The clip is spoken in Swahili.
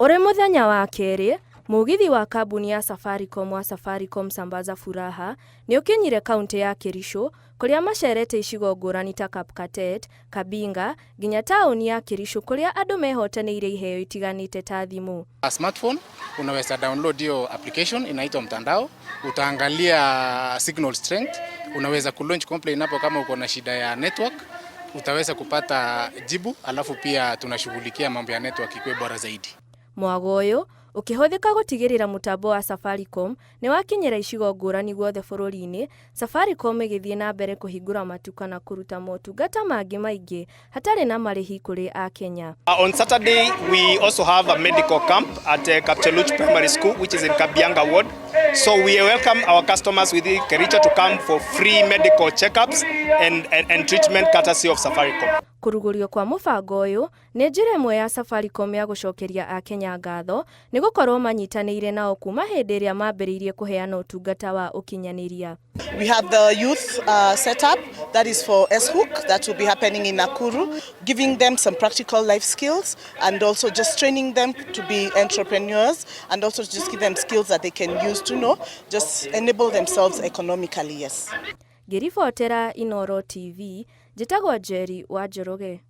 Ore muthenya wa kerĩ, mugithi wa kambuni ya Safaricom Sambaza Furaha ni ukinyire kaunti ya Kericho kuria macerete icigo ngũrani ta Kapkatet, Kabinga, nginya tauni ya Kericho kuria andu mehotanĩire iheo itiganite ta thimu. A smartphone unaweza download hiyo application inaitwa mtandao, utaangalia signal strength, unaweza kulaunch complaint hapo kama uko na shida ya network, utaweza kupata jibu, alafu pia tunashughulikia mambo ya network ikwe bora zaidi. Mwago uyu ukihũthĩka gutigirira mutambo wa Safaricom ni wakinyira icigo ngũrani guothe bũrũri-inĩ. Safaricom ĩgĩthiĩ na mbere kũhingũra matuka na kũruta motungata mangĩ maingĩ hatarĩ na marĩhi kũrĩ a Kenya. On Saturday we also have a medical camp at Kericho Primary School, which is in Kabinga ward. So we welcome our customers within Kericho to come for free medical checkups and treatment courtesy of Safaricom. Kurugurio kwa mubango uyu ni njira imwe ya Safaricom ya gucokeria a Kenya ngatho ni gukorwo manyitanĩire nao kuma hĩndĩ ĩrĩa mambĩrĩirie kuheana ũtungata wa ũkinyanĩria. We have the youth setup that is for S-Hook that will be happening in Nakuru, giving them some practical life skills and also just training them to be entrepreneurs and also just give them skills that they can use to just enable themselves economically. Yes. Ngĩribotera Inoro TV, njĩtagwo Jerry wa Njoroge.